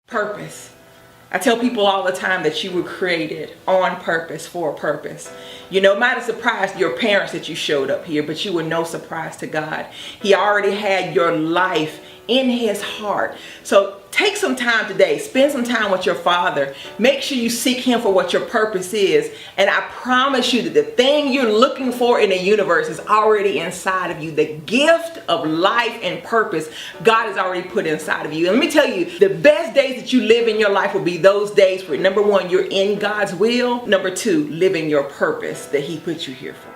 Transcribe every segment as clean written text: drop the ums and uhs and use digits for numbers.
Purpose. I tell people all the time that you were created on purpose for a purpose. You know, it might have surprised your parents that you showed up here, but you were no surprise to God. He already had your life in his heart. So take some time today, spend some time with your Father. Make sure you seek him for what your purpose is. And I promise you that the thing you're looking for in the universe is already inside of you. The gift of life and purpose, God has already put inside of you. And let me tell you, the best days that you live in your life will be those days where, number one, you're in God's will. Number two, living your purpose that he put you here for.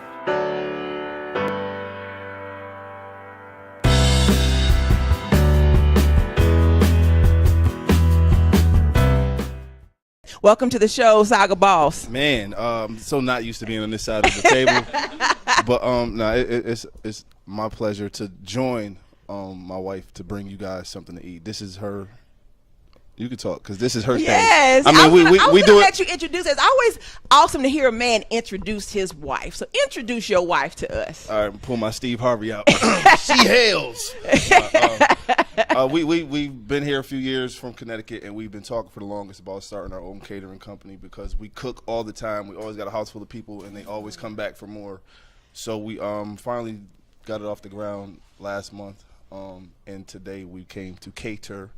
Welcome to the show, Saga Boss. Man, so not used to being on this side of the table, but it's my pleasure to join my wife to bring you guys something to eat. This is her. You can talk because this is her thing. Yes, I mean, we do it. Let you introduce us. It's always awesome to hear a man introduce his wife. So introduce your wife to us. All right, pull my Steve Harvey out. She hails. We've been here a few years from Connecticut, and we've been talking for the longest about starting our own catering company because we cook all the time. We always got a house full of people, and they always come back for more. So we finally got it off the ground last month, and today we came to cater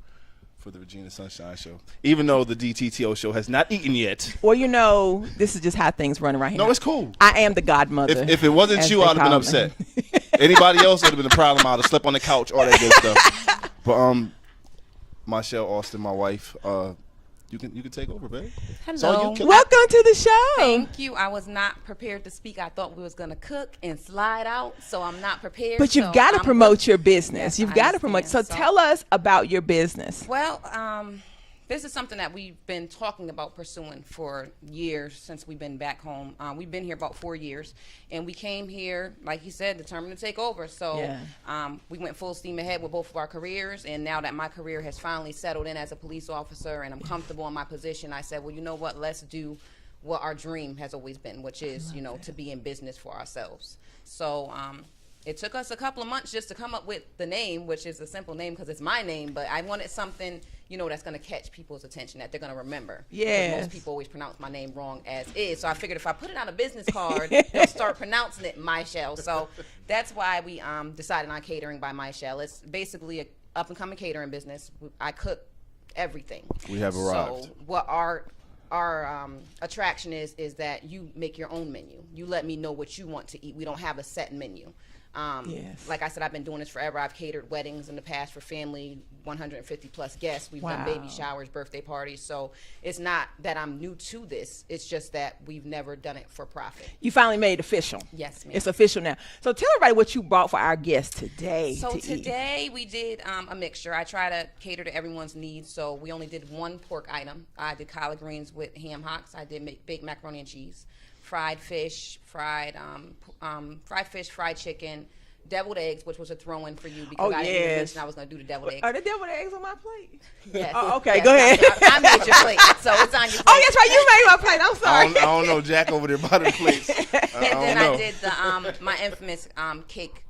for the Regina Sunshine show, even though the DTTO show has not eaten yet. Well, you know, this is just how things run right here. No, it's cool. I am the godmother. If it wasn't you, I'd have been upset. Anybody else would have been a problem. I'd have slept on the couch, all that good stuff. But Mi'Chelle, Austin, my wife, you can take over, babe. Hello. Welcome to the show. Thank you. I was not prepared to speak. I thought we was going to cook and slide out, so I'm not prepared. But you've got to promote your business. Yes, You've I got to promote. So tell us about your business. Well, this is something that we've been talking about pursuing for years since we've been back home. We've been here about 4 years, and we came here, like you said, determined to take over. So we went full steam ahead with both of our careers, and now that my career has finally settled in as a police officer and I'm comfortable in my position, I said, well, you know what, let's do what our dream has always been, which is, you know, to be in business for ourselves. So it took us a couple of months just to come up with the name, which is a simple name because it's my name, but I wanted something, you know, that's going to catch people's attention, that they're going to remember. Yeah. Most people always pronounce my name wrong as is. So I figured if I put it on a business card, they'll start pronouncing it Mi'Chelle. So that's why we decided on Catering by Mi'Chelle. It's basically an up-and-coming catering business. I cook everything. We have arrived. So what our attraction is that you make your own menu. You let me know what you want to eat. We don't have a set menu. Yes. Like I said, I've been doing this forever. I've catered weddings in the past for family, 150 plus guests. We've done baby showers, birthday parties. So it's not that I'm new to this. It's just that we've never done it for profit. You finally made it official. Yes, ma'am. It's official now. So tell everybody what you brought for our guests today. So today we did a mixture. I try to cater to everyone's needs. So we only did one pork item. I did collard greens with ham hocks. I did baked macaroni and cheese, fried fish, fried chicken, deviled eggs, which was a throw-in for you because I didn't mention I was going to do the deviled eggs. Are the deviled eggs on my plate? Yes. Oh, okay, yes, go ahead. I made your plate, so it's on your plate. Oh, that's right. You made my plate. I'm sorry. I don't know, Jack over there by the plates. And then I did the my infamous cake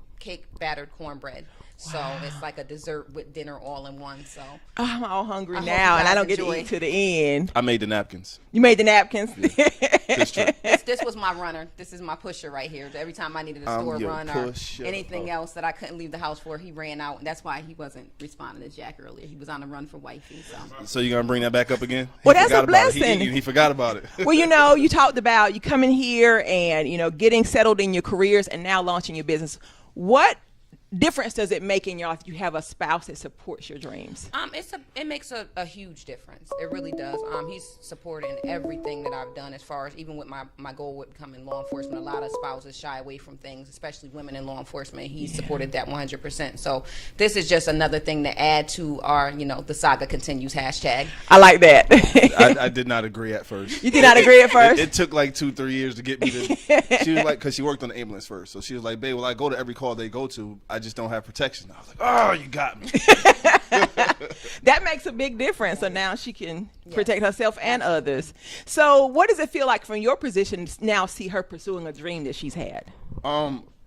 battered cornbread. So it's like a dessert with dinner all in one. So I'm all hungry now, and I don't get to eat to the end. I made the napkins. You made the napkins? Yeah. That's true. This was my runner. This is my pusher right here. Every time I needed a store run or anything else that I couldn't leave the house for, he ran out. And that's why he wasn't responding to Jack earlier. He was on the run for wifey. So you're going to bring that back up again? Well, that's a blessing. He forgot about it. Well, you know, you talked about you coming here and, you know, getting settled in your careers and now launching your business. What difference does it make in your life? You have a spouse that supports your dreams. It makes a huge difference. It really does. He's supporting everything that I've done as far as even with my goal with becoming law enforcement. A lot of spouses shy away from things, especially women in law enforcement. He's supported that 100%. So this is just another thing to add to our, you know, the saga continues hashtag. I like that. I did not agree at first. You did not agree at first? It took like 2-3 years to get me to. She was like, because she worked on the ambulance first. So she was like, babe, well, I go to every call they go to. I just don't have protection. I was like, oh, you got me. That makes a big difference. So now she can protect herself and others. So what does it feel like from your position to now see her pursuing a dream that she's had?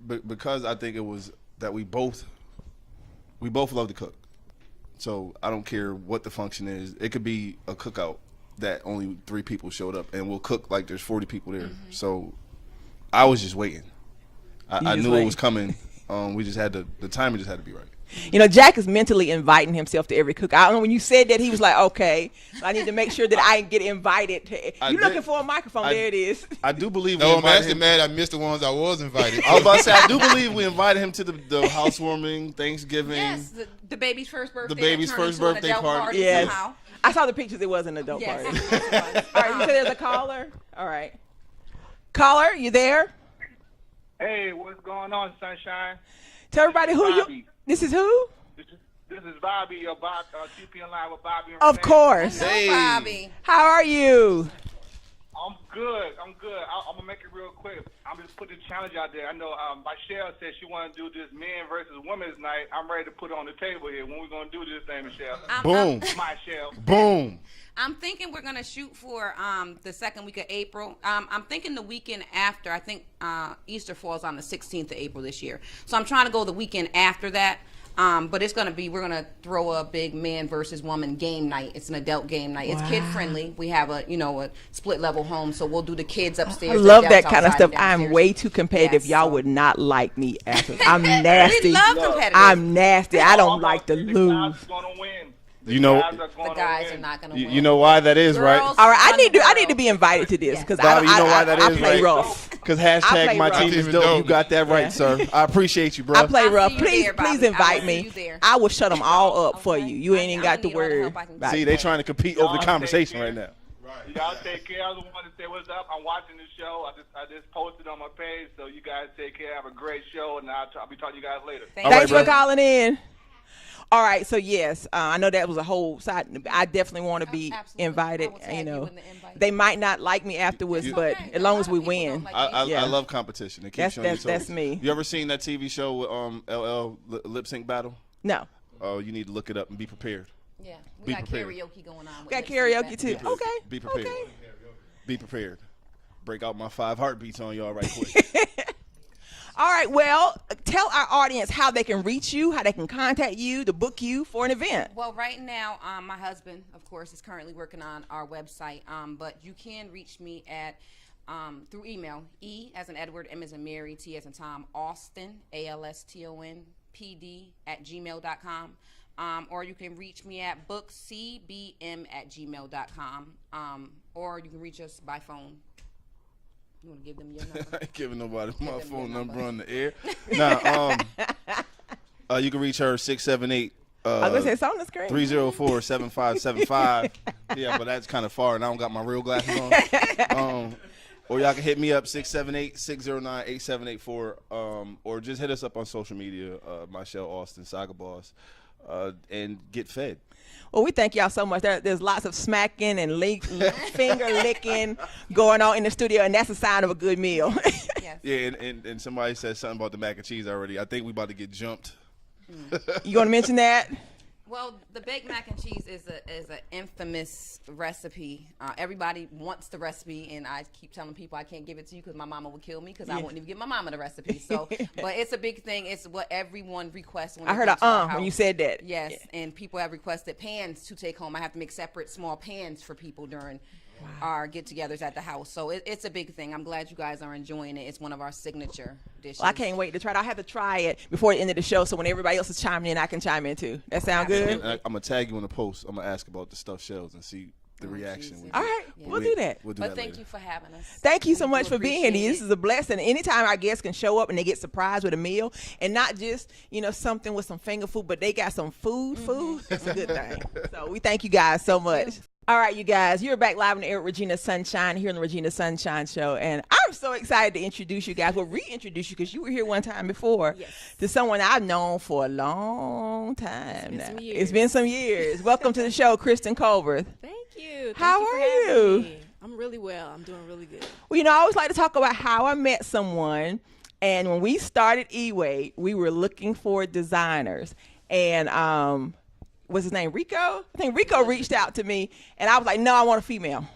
Because I think it was that we both love to cook. So I don't care what the function is. It could be a cookout that only 3 people showed up, and we'll cook like there's 40 people there. So I was just waiting. I knew it was coming. We just had the timing just had to be right. You know, Jack is mentally inviting himself to every cook. I don't know, when you said that, he was like, okay, I need to make sure that I get invited. You're looking for a microphone. There it is. I do believe No, I'm actually mad I missed the ones I was invited. I was about to say, I do believe we invited him to the housewarming, Thanksgiving. Yes, the baby's first birthday. The baby's that turned first into an birthday adult party. Yes. Somehow. I saw the pictures. It was an adult Yes, party. it was. All right, you said there's a caller? All right. Caller, you there? Hey, what's going on, Sunshine? Tell everybody who you. Bobby. This is who? This is Bobby, your TP in line with Bobby and Of Renee. course. Hello, Bobby. How are you? I'm good. I'm gonna make it real quick. I'm just putting a challenge out there. I know Mi'Chelle said she want to do this men versus women's night. I'm ready to put it on the table here. When we gonna do this thing, Michelle? Boom. Michelle. Boom. I'm thinking we're gonna shoot for the second week of April. I'm thinking the weekend after. I think Easter falls on the 16th of April this year, so I'm trying to go the weekend after that. But it's gonna be, we're gonna throw a big man versus woman game night. It's an adult game night. It's kid friendly. We have a split level home, so we'll do the kids upstairs. I love the that adults kind of outside stuff. and I'm downstairs. way too competitive. Yes, Y'all so- would not like me after. I'm nasty. We love competitive. I'm nasty. I don't like to The lose. guys are gonna win. You know, The guys are not gonna win. you know why that is, right? Girls All right, I run need the to world. be invited to this Yes. because Bobby, you know why that I is, play right? rough. Because I hashtag play my rough. team is dope. You got that right, Yeah. sir. I appreciate you, bro. I play I'll rough. see you Please, there, please Bobby. invite I will see me. you there. I will shut them all up for Okay. you. You ain't even got to need all the worry. help I can about get. See, it. they trying to compete over the conversation right now. Y'all take care. I just want to say what's up. I'm watching the show. I just posted on my page, so you guys take care. Have a great show, and I'll be talking to you guys later. Thank All right, Thanks bro. for calling in. All right, so yes, I know that was a whole side. I definitely want to be Absolutely. invited. I will tag you in the invite. They might not like me afterwards, It's but okay. as long A as lot we of people don't win. like I Yeah. love competition. It keeps you on your toes. That's me. You ever seen that TV show with LL Lip Sync Battle? No, Oh, you need to look it up and be prepared. Yeah, Be we got prepared. karaoke going on. we got karaoke too. Okay, Be prepared. okay. Be prepared. Break out my 5 heartbeats on y'all right quick. All right, well, tell our audience how they can reach you, how they can contact you to book you for an event. Well, right now, my husband, of course, is currently working on our website. But you can reach me at through email, E as in Edward, M as in Mary, T as in Tom, Austin, ALSTON, PD @gmail.com. Or you can reach me at bookcbm@gmail.com. Or you can reach us by phone. You want to give them your number? I ain't giving nobody my them phone your number number. on the air. Nah, you can reach her 678 I was gonna say it's on the screen. 304-7575. Yeah, but that's kind of far, and I don't got my real glasses on. Or y'all can hit me up 678-609-8784. Or just hit us up on social media, Mi'Chelle Austin, Saga Boss, and get fed. Well, we thank y'all so much. There's lots of smacking and finger licking going on in the studio, and that's a sign of a good meal. Yes. Yeah, and somebody said something about the mac and cheese already. I think we about to get jumped. You want to mention that? Well, the baked mac and cheese is an infamous recipe. Everybody wants the recipe, and I keep telling people I can't give it to you because my mama would kill me because I wouldn't even give my mama the recipe. So, but it's a big thing. It's what everyone requests. When I they heard come to our when you house. said that. Yes, Yeah. and people have requested pans to take home. I have to make separate small pans for people during our get-togethers at the house. So it's a big thing. I'm glad you guys are enjoying it. It's one of our signature dishes. Well, I can't wait to try it. I have to try it before the end of the show, so when everybody else is chiming in, I can chime in too. That sound good? And I'm going to tag you in the post. I'm going to ask about the stuffed shells and see the reaction. Jesus. All right, Yeah. we'll do that. We'll do But that thank later. you for having us. Thank you so We much do for being here. appreciate This it. is a blessing. Anytime our guests can show up and they get surprised with a meal, and not just something with some finger food, but they got some food. It's a good thing. So we thank you guys so much. All right, you guys, you're back live on the air with Regina Sunshine here on the Regina Sunshine Show, and I'm so excited to introduce you guys. Well, reintroduce you because you were here one time before to someone I've known for a long time now. It's been some years. Welcome to the show, Kristen Culbreath. Thank you. How Thank are you? For having you? me. I'm really well. I'm doing really good. Well, I always like to talk about how I met someone. And when we started E-Way, we were looking for designers. And what's his name, Rico? I think Rico reached out to me. And I was like, no, I want a female.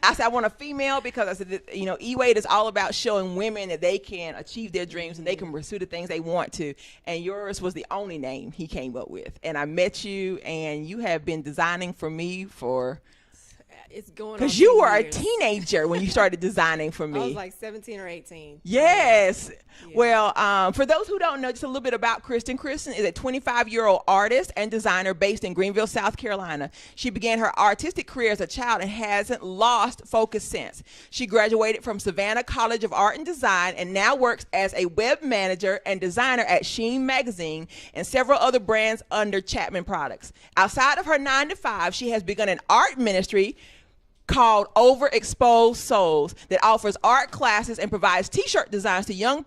I said I want a female because I said, you know, E-Wade is all about showing women that they can achieve their dreams and they can pursue the things they want to. And yours was the only name he came up with. And I met you, and you have been designing for me for... It's going on. Because you were years. a teenager when you started designing for me. I was like 17 or 18. Yes. Yeah. Well, for those who don't know, just a little bit about Kristen. Kristen is a 25-year-old artist and designer based in Greenville, South Carolina. She began her artistic career as a child and hasn't lost focus since. She graduated from Savannah College of Art and Design and now works as a web manager and designer at Sheen Magazine and several other brands under Chapman Products. Outside of her 9-to-5, she has begun an art ministry called Overexposed Souls that offers art classes and provides t-shirt designs to young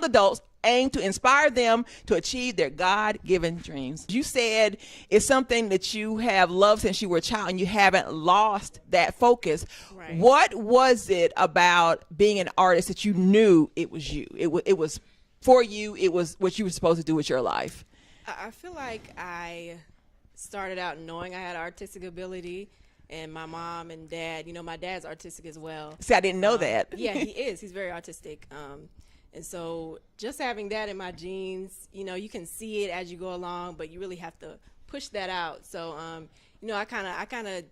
adults aimed to inspire them to achieve their God-given dreams. You said it's something that you have loved since you were a child and you haven't lost that focus. Right. What was it about being an artist that you knew it was you? It was for you. It was what you were supposed to do with your life. I feel like I started out knowing I had artistic ability. And my mom and dad, you know, my dad's artistic as well. See, I didn't know that. Yeah, he is. He's very artistic. And so just having that in my genes, you know, you can see it as you go along, but you really have to push that out. So, you know, I kind of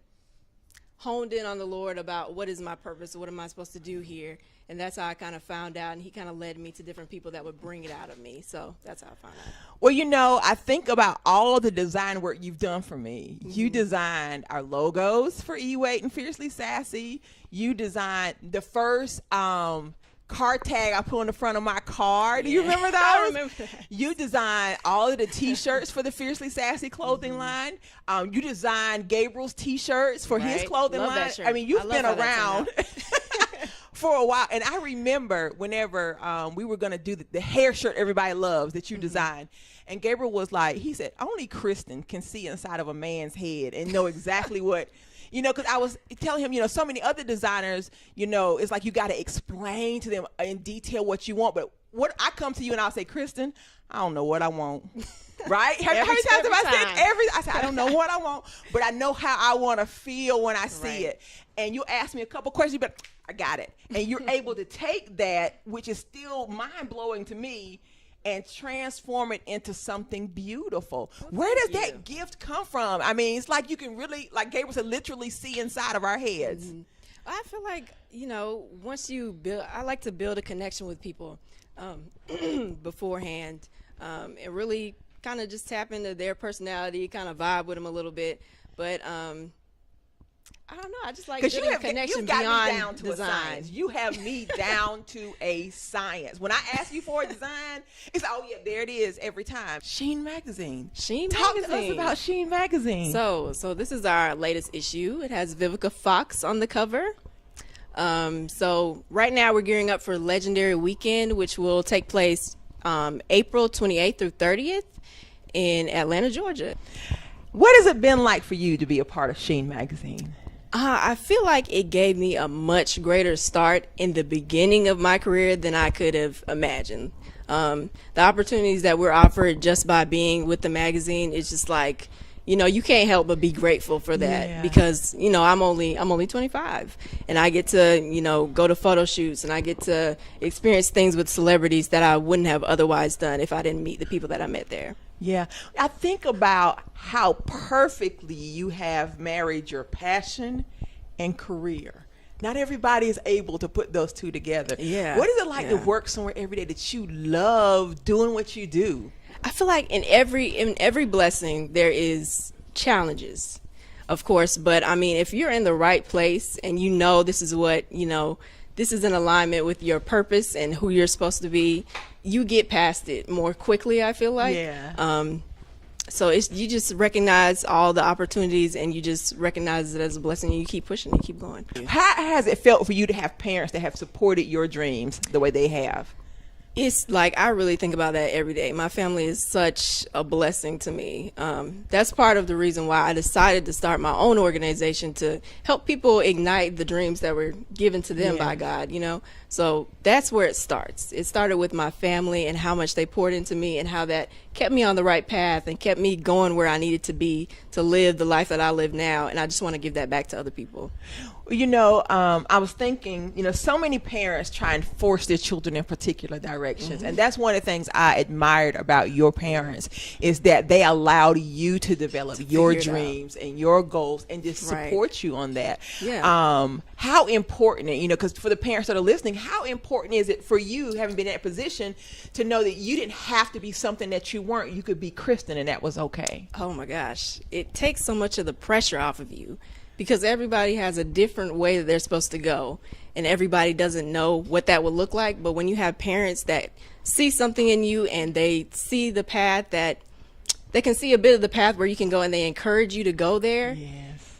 honed in on the Lord about what is my purpose, what am I supposed to do here. And that's how I kind of found out, and he kind of led me to different people that would bring it out of me. So that's how I found out. Well, you know, I think about all of the design work you've done for me. Mm-hmm. You designed our logos for E-Wade and Fiercely Sassy. You designed the first car tag I put on the front of my car. Do you remember those? I remember that. You designed all of the T-shirts for the Fiercely Sassy clothing line. You designed Gabriel's T-shirts for his clothing Love line. that shirt. I mean, you've been how that around for a while. And I remember whenever we were going to do the hair shirt everybody loves that you designed. And Gabriel was like, he said, only Kristen can see inside of a man's head and know exactly what, you know, because I was telling him, you know, so many other designers, you know, it's like you got to explain to them in detail what you want. But what I come to you and I'll say, Kristen, I don't know what I want. Right? How many times have I said, I don't know what I want, but I know how I want to feel when I see it. And you ask me a couple questions, but I got it. And you're able to take that, which is still mind-blowing to me, and transform it into something beautiful. Where does that gift come from? I mean, it's like you can really, like Gabriel said, literally see inside of our heads. Mm-hmm. I feel like, you know, once you build, I like to build a connection with people beforehand, and really kind of just tap into their personality, kind of vibe with them a little bit. But I don't know. I just like building a connection beyond me down to design. A science. You have me down to a science. When I ask you for a design, it's oh yeah, there it is every time. Sheen Magazine. Talk to us about Sheen Magazine. So this is our latest issue. It has Vivica Fox on the cover. So right now we're gearing up for Legendary Weekend, which will take place April 28th through 30th in Atlanta, Georgia. What has it been like for you to be a part of Sheen Magazine? I feel like it gave me a much greater start in the beginning of my career than I could have imagined. The opportunities that we're offered just by being with the magazine is just like, you know, you can't help but be grateful for that because, you know, I'm only 25 and I get to, you know, go to photo shoots and I get to experience things with celebrities that I wouldn't have otherwise done if I didn't meet the people that I met there. Yeah, I think about how perfectly you have married your passion and career. Not everybody is able to put those two together. Yeah. What is it like to work somewhere every day that you love doing what you do? I feel like in every blessing there is challenges, of course, but I mean, if you're in the right place and you know this is what, you know, this is in alignment with your purpose and who you're supposed to be, you get past it more quickly, I feel like. Yeah. So you just recognize all the opportunities and you just recognize it as a blessing and you keep pushing and keep going. How has it felt for you to have parents that have supported your dreams the way they have? It's like, I really think about that every day. My family is such a blessing to me. That's part of the reason why I decided to start my own organization, to help people ignite the dreams that were given to them by God, you know? So that's where it starts. It started with my family and how much they poured into me and how that kept me on the right path and kept me going where I needed to be to live the life that I live now. And I just want to give that back to other people. I was thinking, so many parents try and force their children in particular directions. And that's one of the things I admired about your parents is that they allowed you to develop your dreams and your goals and just support you on that. Yeah. How important, because for the parents that are listening, how important is it for you, having been in that position, to know that you didn't have to be something that you weren't? You could be Kristen and that was okay. Oh my gosh. It takes so much of the pressure off of you, because everybody has a different way that they're supposed to go, and everybody doesn't know what that would look like. But when you have parents that see something in you and they see the path, that they can see a bit of the path where you can go, and they encourage you to go there,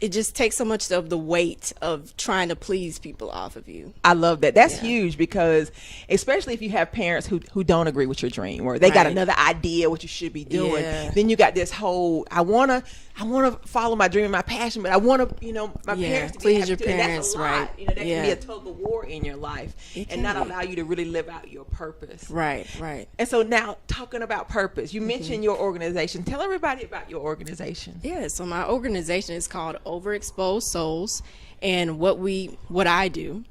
it just takes so much of the weight of trying to please people off of you. I love that. That's huge, because especially if you have parents who don't agree with your dream, or they got another idea what you should be doing, then you got this whole, I want to follow my dream and my passion, but I want to, my parents to please your to, parents, and that's a lot. right? That can be a tug of war in your life, and not allow you to really live out your purpose. Right. And so now, talking about purpose, you mentioned your organization. Tell everybody about your organization. Yeah, so my organization is called Overexposed Souls, and what I do,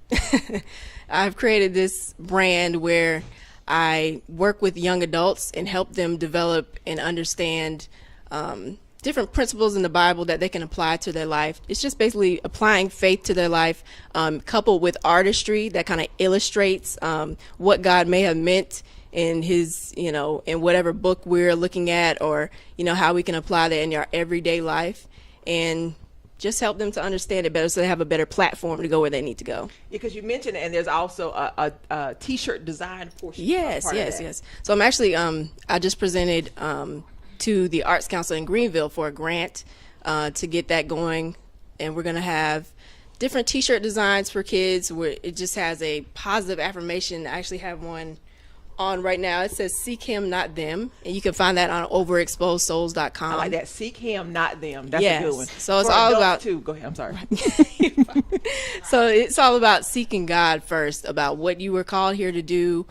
I've created this brand where I work with young adults and help them develop and understand different principles in the Bible that they can apply to their life. It's just basically applying faith to their life, coupled with artistry that kind of illustrates what God may have meant in his, in whatever book we're looking at, or, how we can apply that in our everyday life, and just help them to understand it better so they have a better platform to go where they need to go. Because you mentioned it, and there's also a t-shirt design portion. Yes. So I'm actually, I just presented to the Arts Council in Greenville for a grant to get that going, and we're going to have different t-shirt designs for kids where it just has a positive affirmation. I actually have one on right now. It says "Seek Him, not them," and you can find that on overexposedsouls.com. I like that. Seek Him, not them. That's a good one. So it's all about too. Go ahead. I'm sorry. So it's all about seeking God first, about what you were called here to do,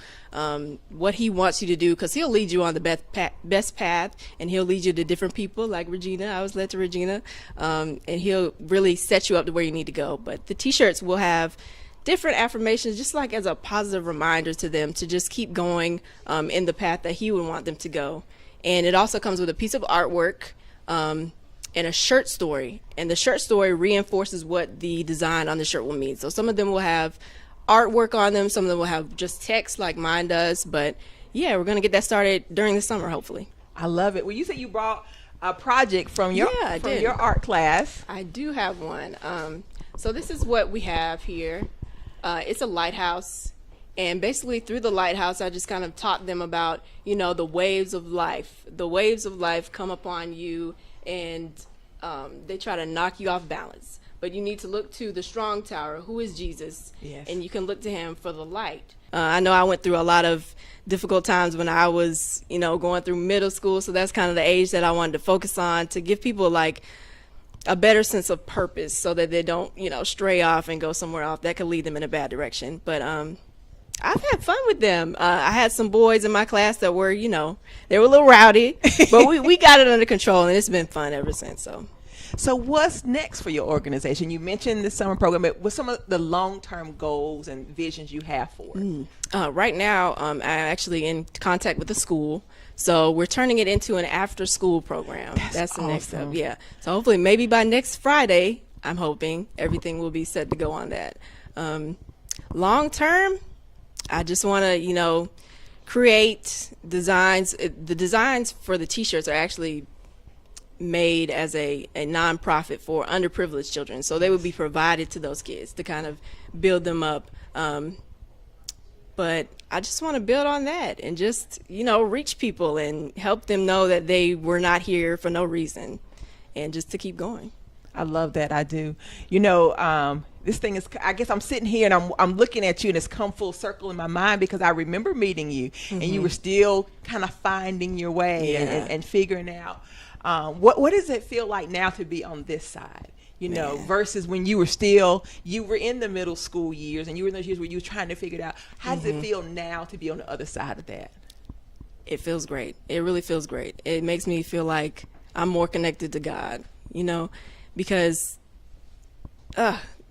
what He wants you to do, because He'll lead you on the best path, and He'll lead you to different people like Regina. I was led to Regina, and He'll really set you up to where you need to go. But the t-shirts will have different affirmations, just like as a positive reminder to them to just keep going in the path that He would want them to go. And it also comes with a piece of artwork and a shirt story, and the shirt story reinforces what the design on the shirt will mean. So some of them will have artwork on them, some of them will have just text like mine does, but yeah, we're going to get that started during the summer, hopefully. I love it. Well, you said you brought a project from your your art class. I do have one. So this is what we have here. It's a lighthouse, and basically through the lighthouse I just kind of taught them about, the waves of life. The waves of life come upon you, and they try to knock you off balance, but you need to look to the strong tower, who is Jesus. Yes. And you can look to Him for the light. I know I went through a lot of difficult times when I was going through middle school, so that's kind of the age that I wanted to focus on, to give people like a better sense of purpose so that they don't, stray off and go somewhere off that could lead them in a bad direction. But I've had fun with them. I had some boys in my class that were, they were a little rowdy, but we got it under control, and it's been fun ever since. So what's next for your organization? You mentioned the summer program, but what's some of the long-term goals and visions you have for it? Right now, I'm actually in contact with the school. So we're turning it into an after-school program. That's the next step. Yeah. So hopefully, maybe by next Friday, I'm hoping everything will be set to go on that. Long term, I just want to, create designs. The designs for the T-shirts are actually made as a nonprofit for underprivileged children. So they would be provided to those kids to kind of build them up. But I just want to build on that and just, reach people and help them know that they were not here for no reason, and just to keep going. I love that. I do. This thing is, I guess I'm sitting here and I'm looking at you, and it's come full circle in my mind, because I remember meeting you and you were still kind of finding your way and figuring out. What does it feel like now to be on this side? Versus when you were in the middle school years, and you were in those years where you were trying to figure it out. How does it feel now to be on the other side of that? It feels great. It really feels great. It makes me feel like I'm more connected to God, because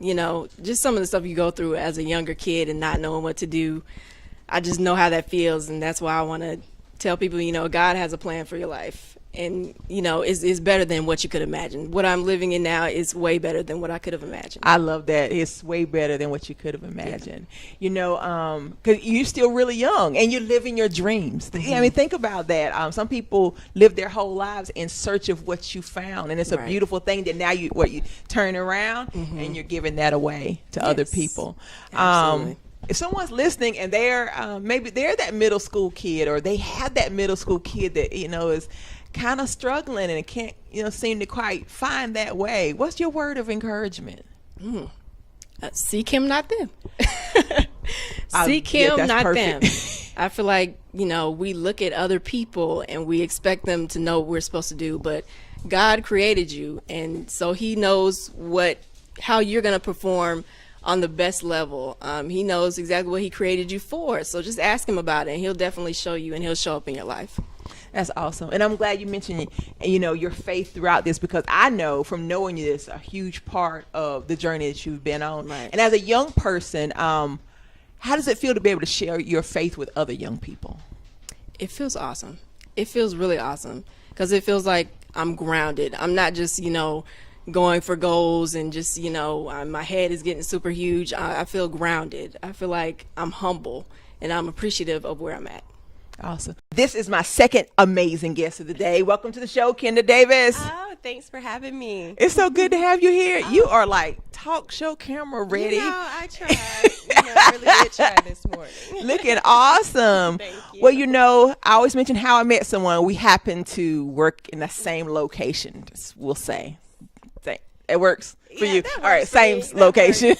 just some of the stuff you go through as a younger kid and not knowing what to do. I just know how that feels, and that's why I want to tell people, God has a plan for your life. And, it's better than what you could imagine. What I'm living in now is way better than what I could have imagined. I love that. It's way better than what you could have imagined. Yeah. 'Cause you're still really young and you're living your dreams. Mm-hmm. I mean, think about that. Some people live their whole lives in search of what you found. And it's a beautiful thing that now you turn around and you're giving that away to other people. Absolutely. If someone's listening and they're maybe they're that middle school kid, or they have that middle school kid that is kind of struggling and can't seem to quite find that way, what's your word of encouragement? Seek him, not them. Seek him, not perfect. them. I feel like we look at other people and we expect them to know what we're supposed to do, but God created you, and so he knows how you're going to perform on the best level. He knows exactly what he created you for. So just ask him about it, and he'll definitely show you, and he'll show up in your life. That's awesome. And I'm glad you mentioned, your faith throughout this, because I know from knowing you, this is a huge part of the journey that you've been on. Right. And as a young person, how does it feel to be able to share your faith with other young people? It feels awesome. It feels really awesome, because it feels like I'm grounded. I'm not just, going for goals and just, my head is getting super huge. I feel grounded. I feel like I'm humble, and I'm appreciative of where I'm at. Awesome. This is my second amazing guest of the day. Welcome to the show, Kenda Davis. Oh, thanks for having me. It's so good to have you here. You are like talk show camera ready. I tried. I really did try this morning. Looking awesome. Thank you. Well, I always mention how I met someone. We happen to work in the same location, we'll say. It works for you. All right, same location.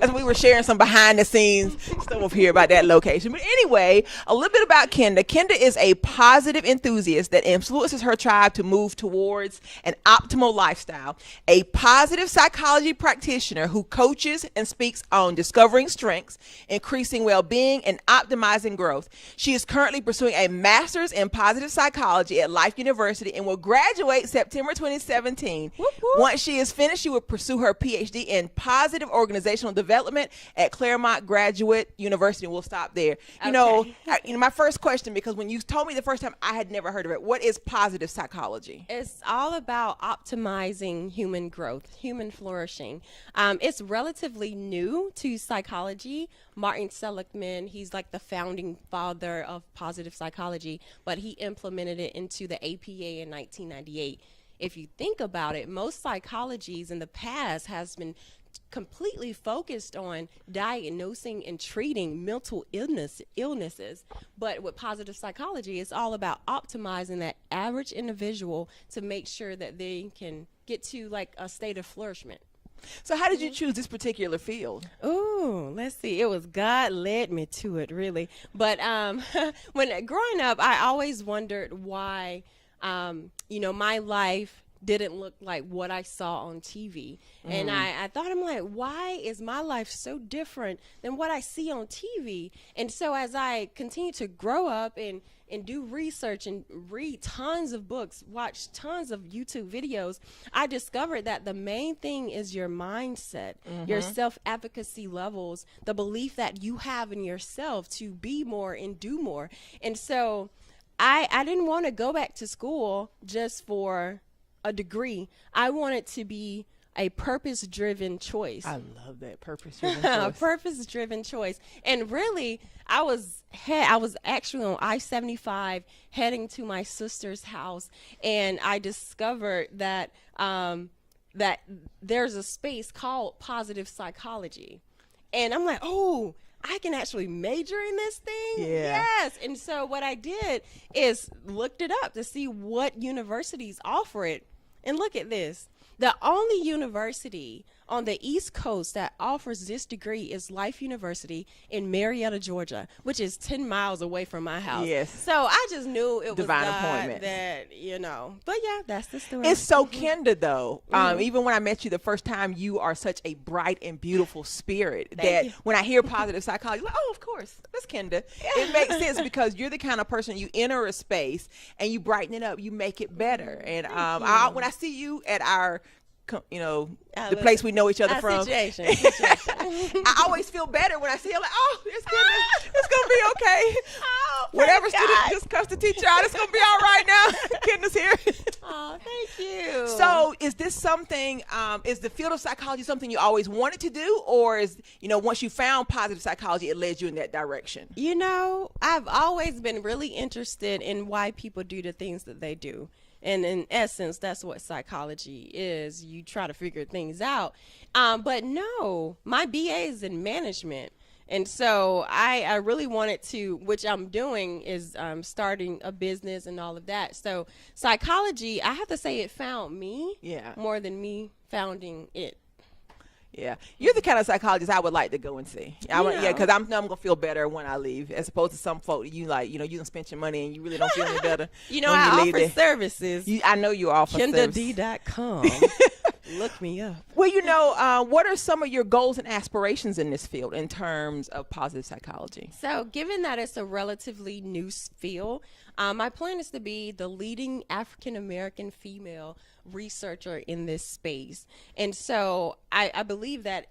As we were sharing some behind the scenes stuff over here about that location. But anyway, a little bit about Kenda. Kenda is a positive enthusiast that influences her tribe to move towards an optimal lifestyle, a positive psychology practitioner who coaches and speaks on discovering strengths, increasing well-being, and optimizing growth. She is currently pursuing a master's in positive psychology at Life University and will graduate September 2017. Whoop, whoop. Once she is finished, she will pursue her PhD in positive organizational development at Claremont Graduate University. We'll stop there. My first question, because when you told me the first time, I had never heard of it. What is positive psychology? It's all about optimizing human growth, human flourishing. It's relatively new to psychology. Martin Seligman, he's like the founding father of positive psychology, but he implemented it into the APA in 1998. If you think about it, most psychologies in the past has been completely focused on diagnosing and treating mental illnesses. But with positive psychology, it's all about optimizing that average individual to make sure that they can get to like a state of flourishment. So how did you choose this particular field? Oh, let's see. It was God led me to it, really. But when growing up, I always wondered why my life didn't look like what I saw on TV. And I thought, I'm like, why is my life so different than what I see on TV? And so as I continue to grow up and do research and read tons of books, watch tons of YouTube videos, I discovered that the main thing is your mindset, your self-efficacy levels, the belief that you have in yourself to be more and do more. And so I didn't want to go back to school just for a degree. I wanted to be a purpose-driven choice. I love that, purpose-driven choice. A purpose-driven choice. And really, I was actually on I-75 heading to my sister's house, and I discovered that that there's a space called positive psychology. And I'm like, oh, I can actually major in this thing? Yeah. Yes. And so what I did is looked it up to see what universities offer it. And look at this. The only university on the East Coast that offers this degree is Life University in Marietta, Georgia, which is 10 miles away from my house. Yes. So I just knew it Divine was God appointment. that, But yeah, that's the story. It's so Kenda, though. Even when I met you the first time, you are such a bright and beautiful spirit that when I hear positive psychology, I'm like, oh, of course, that's Kenda. It makes sense because you're the kind of person, you enter a space and you brighten it up, you make it better. And when I see you at our the place we know each other from. Situation. I always feel better when I see her, like, oh, it's good. It's going to be okay. Oh, Whatever student just cussed the teacher out, it's going to be all right now. Kenda's here. Oh, thank you. So is this something, is the field of psychology something you always wanted to do, or is, once you found positive psychology, it led you in that direction? I've always been really interested in why people do the things that they do. And in essence, that's what psychology is. You try to figure things out. But no, my BA is in management. And so I really wanted to, which I'm doing, is starting a business and all of that. So psychology, I have to say, it found me more than me founding it. Yeah, you're the kind of psychologist I would like to go and see. Because I'm gonna feel better when I leave, as opposed to some folk you can spend your money and you really don't feel any better. I offer services. I know you offer services. KendaD.com. Look me up. Well, what are some of your goals and aspirations in this field in terms of positive psychology? So, given that it's a relatively new field, my plan is to be the leading African American female researcher in this space. And so I believe that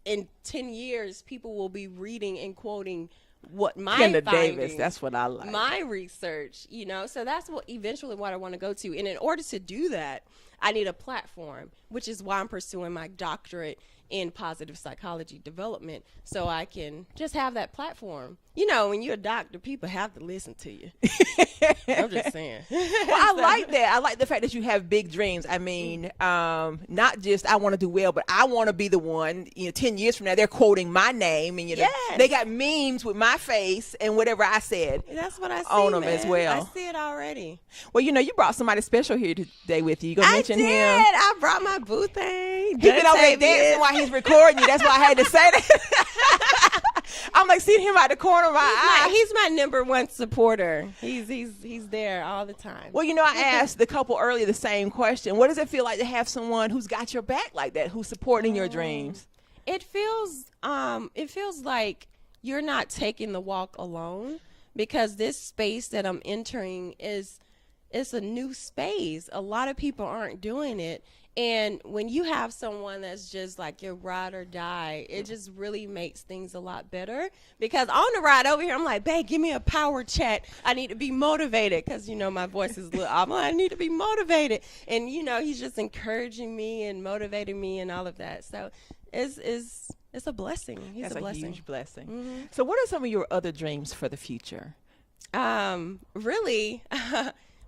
in 10 years, people will be reading and quoting what my Kenda findings, Davis, that's what I like. My research, so that's what I want to go to. And in order to do that, I need a platform, which is why I'm pursuing my doctorate in positive psychology development, so I can just have that platform. When you're a doctor, people have to listen to you. I'm just saying. Well, I like that. I like the fact that you have big dreams. I mean, not just I want to do well, but I want to be the one, 10 years from now, they're quoting my name, and they got memes with my face and whatever I said. That's what I see on them as well. I see it already. Well, you brought somebody special here today with you. You gonna mention him? I brought my boo thing. He been over there dancing while he's recording you. That's why I had to say that. I'm like seeing him out the corner of my eye. He's my number one supporter. He's there all the time. Well, I asked the couple earlier the same question. What does it feel like to have someone who's got your back like that, who's supporting your dreams? It feels like you're not taking the walk alone, because this space that I'm entering it's a new space. A lot of people aren't doing it. And when you have someone that's just like your ride or die, it just really makes things a lot better. Because on the ride over here, I'm like, babe, give me a power chat. I need to be motivated, because, my voice is a little off. I need to be motivated. And, he's just encouraging me and motivating me and all of that. So it's a blessing. He's a blessing. Huge blessing. Mm-hmm. So what are some of your other dreams for the future? Really,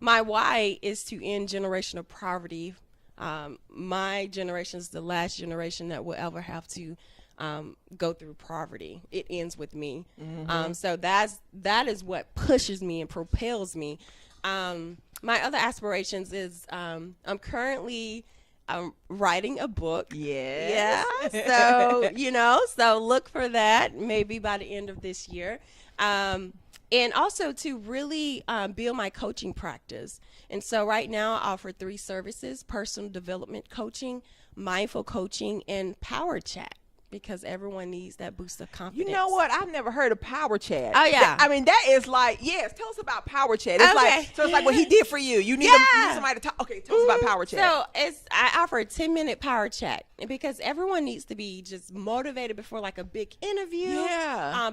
my why is to end generational poverty. My generation is the last generation that will ever have to go through poverty. It ends with me. Mm-hmm. So that is what pushes me and propels me. My other aspirations is I'm currently writing a book. Yeah. So look for that maybe by the end of this year. And also to really build my coaching practice. And so right now I offer 3 services: personal development coaching, mindful coaching, and power chat. because everyone needs that boost of confidence. You know what? I've never heard of Power Chat. Oh, yeah. I mean, that is like, yes, tell us about Power Chat. It's like, so it's like what he did for you. You need, you need somebody to talk. Okay, tell us about Power Chat. So I offer a 10-minute Power Chat because everyone needs to be just motivated before like a big interview,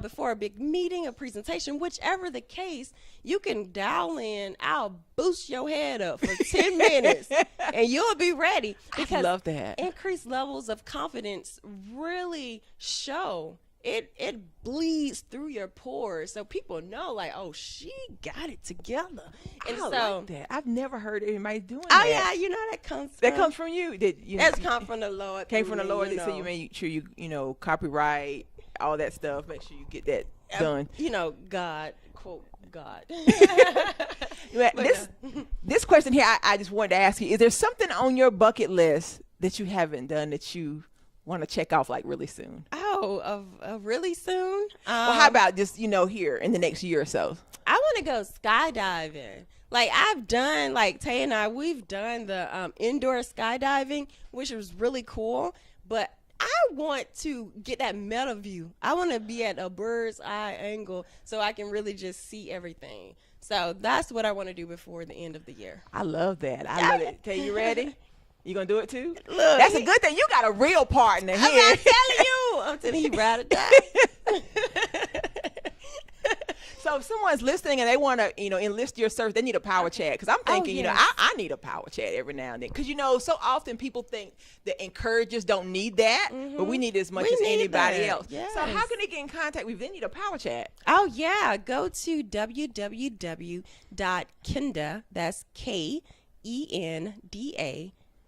before a big meeting, a presentation, whichever the case. You can dial in. I'll boost your head up for 10 minutes and you'll be ready. Because I love that. Increased levels of confidence really show. It bleeds through your pores, so people know, like, oh, she got it together. And I like that. I've never heard anybody doing that. Oh yeah, you know that comes from you. That's come from the Lord. Came from the Lord. So you make sure you copyright all that stuff. Make sure you get that done. God, quote God. This question here, I just wanted to ask you: is there something on your bucket list that you haven't done that you want to check off like really soon? Really soon? Well, how about just here in the next year or so? I want to go skydiving. Like I've done, like Tay and I, we've done the indoor skydiving, which was really cool. But I want to get that meta view. I want to be at a bird's eye angle so I can really just see everything. So that's what I want to do before the end of the year. I love that. I love it. Tay, you ready? You gonna do it too? Look, that's a good thing. You got a real partner here. I'm not telling you. I'm telling you, ride or die. So if someone's listening and they want to, enlist your service, they need a power chat. Because I'm thinking, yes. I need a power chat every now and then. Because, so often people think the encouragers don't need that, but we need it as much as anybody else. Yes. So how can they get in contact with you? They need a power chat. Oh, yeah. Go to www.kenda, that's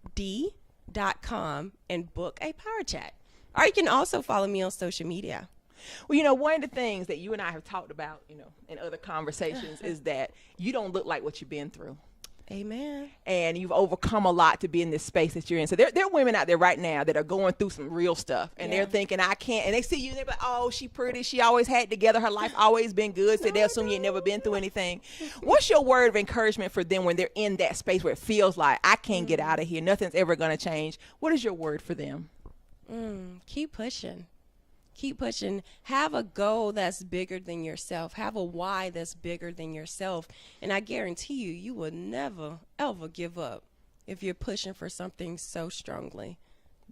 KENDAD.com, and book a power chat. Or you can also follow me on social media. Well, one of the things that you and I have talked about, in other conversations is that you don't look like what you've been through. Amen. And you've overcome a lot to be in this space that you're in. So there are women out there right now that are going through some real stuff. And they're thinking, I can't. And they see you and they're like, oh, she pretty. She always had it together. Her life always been good. So they assume you ain't never been through anything. What's your word of encouragement for them when they're in that space where it feels like, I can't get out of here. Nothing's ever going to change. What is your word for them? Keep pushing. Keep pushing. Have a goal that's bigger than yourself. Have a why that's bigger than yourself. And I guarantee you, you will never, ever give up if you're pushing for something so strongly.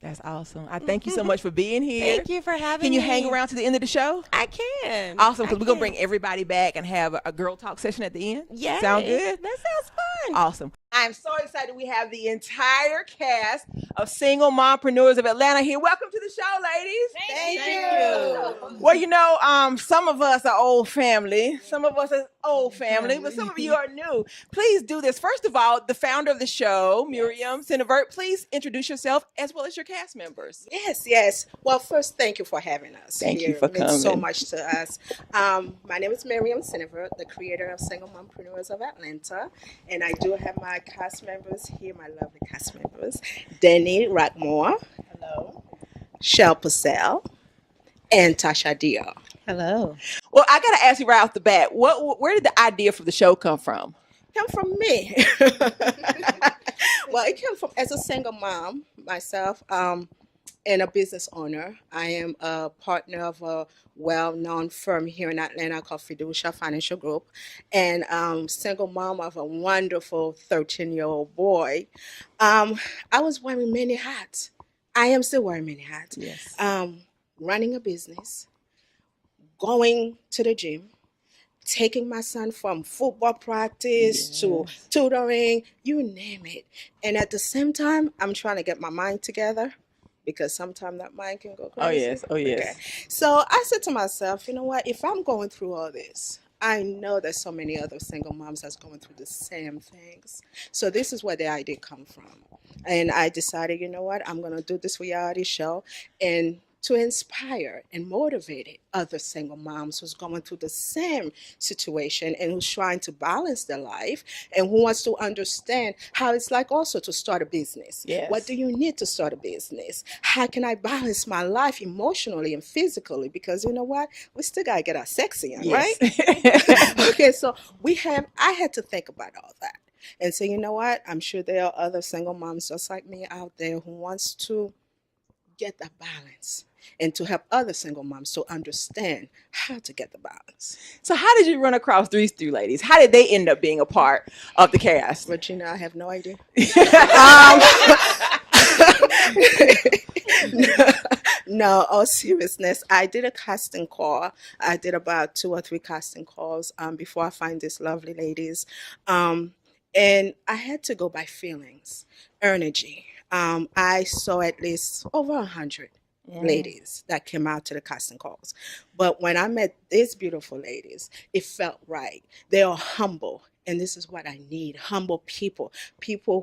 That's awesome. I thank you so much for being here. Thank you for having me. Can you hang around to the end of the show? I can. Awesome, because we're going to bring everybody back and have a girl talk session at the end. Yeah. Sound good? That sounds fun. Awesome. I'm so excited we have the entire cast of Single Mompreneurs of Atlanta here. Welcome to the show, ladies. Thank you. Well, some of us are old family. Some of us are old family, but some of you are new. Please do this. First of all, the founder of the show, Miriam Cinevert, please introduce yourself as well as your cast members. Yes. Well, first, thank you for having us. Thank you here. for It means coming. so much to us. My name is Miriam Cinevert, the creator of Single Mompreneurs of Atlanta, and I do have my cast members here, my lovely cast members, Denny Rockmore. Hello. Shell Purcell and Tasha Dio. Hello. Well, I got to ask you right off the bat, where did the idea for the show come from? Come from me. Well, it came from as a single mom myself, and a business owner. I am a partner of a well-known firm here in Atlanta called Fiducia Financial Group, and single mom of a wonderful 13-year-old boy. I was wearing many hats. I am still wearing many hats. Yes. Running a business, going to the gym, taking my son from football practice to tutoring, you name it. And at the same time, I'm trying to get my mind together, because sometimes that mind can go crazy. Oh, yes. Okay. So I said to myself, you know what? If I'm going through all this, I know there's so many other single moms that's going through the same things. So this is where the idea come from. And I decided, you know what? I'm going to do this reality show and to inspire and motivate other single moms who's going through the same situation and who's trying to balance their life and who wants to understand how it's like also to start a business. Yes. What do you need to start a business? How can I balance my life emotionally and physically? Because you know what? We still got to get our sexy on, right? Okay, so I had to think about all that and say, you know what? I'm sure there are other single moms just like me out there who wants to get that balance and to help other single moms to understand how to get the balance. So how did you run across these three ladies? How did they end up being a part of the cast? Regina, I have no idea. No, all seriousness, I did a casting call. I did about 2 or 3 casting calls before I find these lovely ladies. And I had to go by feelings, energy. I saw at least over 100 ladies that came out to the casting calls. But when I met these beautiful ladies, it felt right. They are humble. And this is what I need, humble people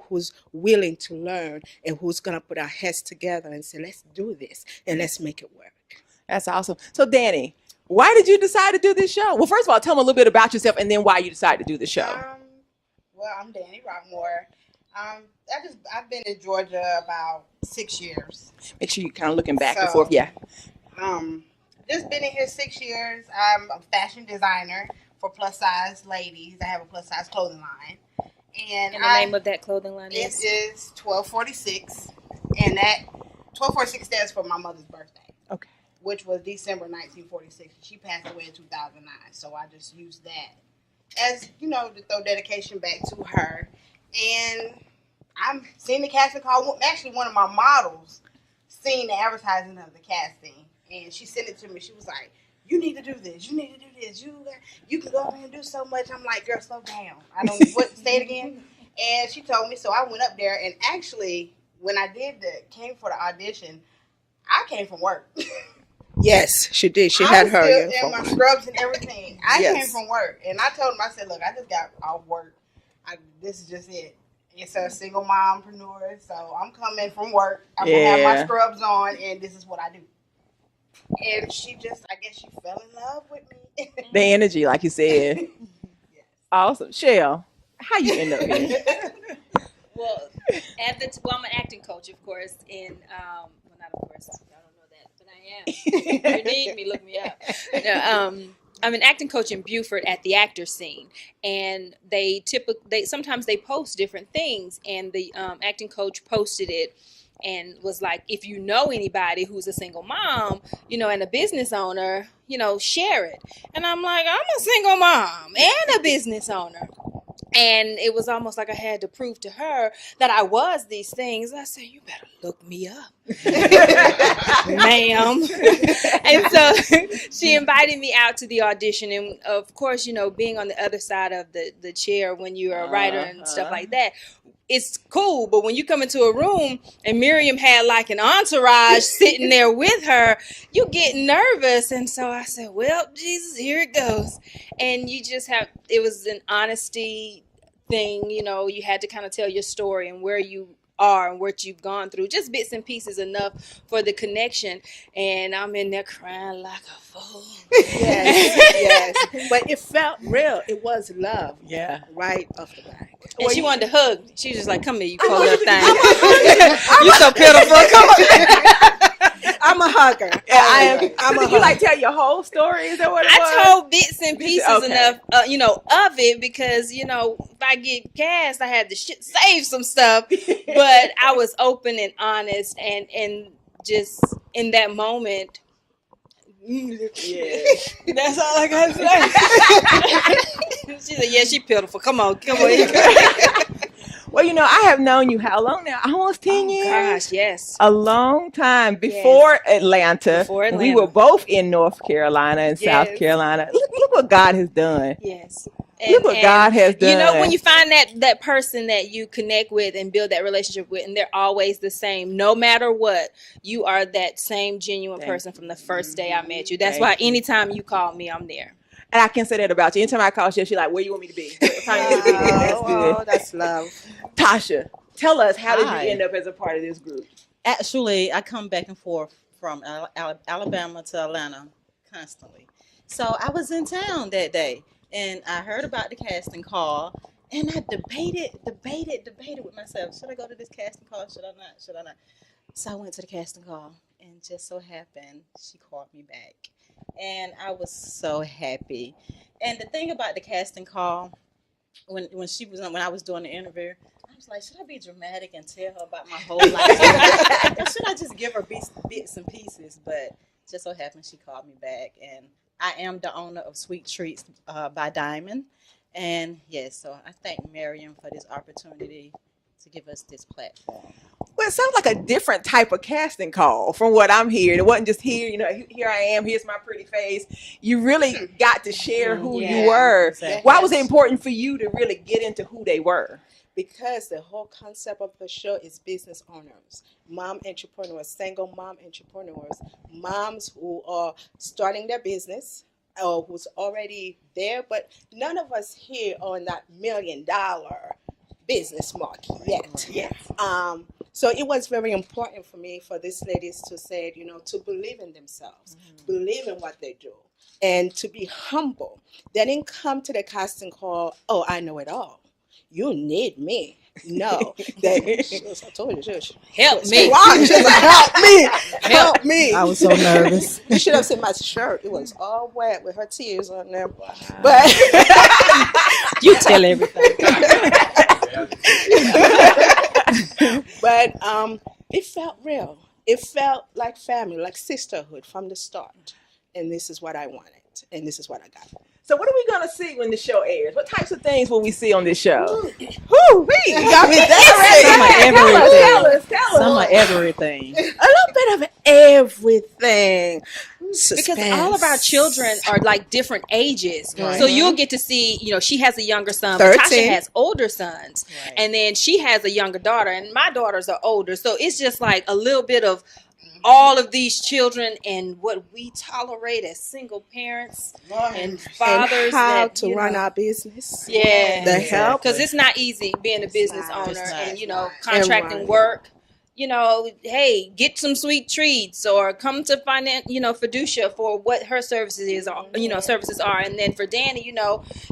who's willing to learn and who's going to put our heads together and say, let's do this and let's make it work. That's awesome. So Danny, why did you decide to do this show? Well, first of all, tell me a little bit about yourself and then why you decided to do the show. Well, I'm Danny Rockmore. I've been in Georgia about 6 years. Make sure you're kind of looking back and forth. Yeah. Just been in here 6 years. I'm a fashion designer for plus size ladies. I have a plus size clothing line. And the name of that clothing line is 1246. And that 1246 stands for my mother's birthday. Okay. Which was December 1946. She passed away in 2009. So I just used that as, to throw dedication back to her. And I'm seeing the casting call. Actually, one of my models seen the advertising of the casting, and she sent it to me. She was like, "You need to do this. You need to do this. You can go over and do so much." I'm like, "Girl, slow down. I don't say it again." And she told me, so I went up there, and actually, when I came for the audition, I came from work. Yes, she did. She I had was her still uniform. in my scrubs and everything. I Yes. came from work, and I told him, I said, "Look, I just got off work. This is just it. It's a single mompreneur, so I'm coming from work. I'm gonna have my scrubs on, and this is what I do." And she I guess she fell in love with me. The energy, like you said. Yes. Awesome. Shell, how you end up here? Well, I'm an acting coach, of course, and well, not of course, y'all don't know that, but I am. If you need me, look me up. No, I'm an acting coach in Beaufort at the Actor Scene, and they sometimes they post different things, and the acting coach posted it and was like, if you know anybody who's a single mom, and a business owner, share it. And I'm like, I'm a single mom and a business owner. And it was almost like I had to prove to her that I was these things. I said, you better look me up, ma'am. And so she invited me out to the audition. And of course, being on the other side of the chair when you're a writer and stuff like that, it's cool. But when you come into a room and Miriam had like an entourage sitting there with her, you get nervous. And so I said, well, Jesus, here it goes. And you just it was an honesty thing. You had to kind of tell your story and where you are and what you've gone through, just bits and pieces enough for the connection. And I'm in there crying like a fool. Yes. But it felt real. It was love. Yeah. Right off the bat. And she wanted to hug. She was just like, come here, you cold little thing. You so pitiful. Come on. I'm a hugger. I'm a hugger. You like tell your whole story? Is that what it was? I told bits and pieces Okay. enough, of it because, if I get cast, I had to save some stuff. But I was open and honest and just in that moment. Yeah. That's all I got to say. She said, yeah, she pitiful. Come on. Well, I have known you how long now? Almost 10 years? Gosh, yes. A long time. Before Atlanta. We were both in North Carolina and South Carolina. Look what God has done. Yes. Look what God has done. When you find that person that you connect with and build that relationship with, and they're always the same, no matter what, you are that same genuine person from the first day I met you. That's why anytime you call me, I'm there. And I can say that about you. Anytime I call she's like, where you want me to be? What time you want me to be? That's good. Oh, that's love. Tasha, tell us, how did you end up as a part of this group? Actually, I come back and forth from Alabama to Atlanta constantly. So I was in town that day, and I heard about the casting call, and I debated with myself. Should I go to this casting call? Should I not? So I went to the casting call, and just so happened, she called me back. And I was so happy. And the thing about the casting call, when I was doing the interview, I was like, should I be dramatic and tell her about my whole life? Or should I just give her bits and pieces? But just so happened she called me back. And I am the owner of Sweet Treats by Diamond. And yes, so I thank Miriam for this opportunity to give us this platform. Well, it sounds like a different type of casting call from what I'm hearing. It wasn't just here, here I am, here's my pretty face. You really got to share who you were. Exactly. Why was it important for you to really get into who they were? Because the whole concept of the show is business owners, mom entrepreneurs, single mom entrepreneurs, moms who are starting their business or who's already there, but none of us here are on that $1 million business market yet. Yes. So it was very important for me for these ladies to say, to believe in themselves, believe in what they do, and to be humble. They didn't come to the casting call, oh, I know it all. You need me. No. I told you. Help me. Help me. I was so nervous. You should have seen my shirt. It was all wet with her tears on there. Wow. But you tell everything. But it felt real. It felt like family, like sisterhood from the start. And this is what I wanted. And this is what I got. So what are we gonna see when the show airs? What types of things will we see on this show? Woo, you got me Some of everything. A little bit of everything. Because all Suspense. of our children are like different ages. Right. So you'll get to see, she has a younger son. 13. Tasha has older sons. Right. And then she has a younger daughter. And my daughters are older. So it's just like a little bit of all of these children and what we tolerate as single parents and fathers. And how that, to run our business. Yeah. The help. Because it's not easy being a business not. owner It's and, not. contracting And work. Hey, get some sweet treats or come to Fiducia for what her services are. And then for Danny,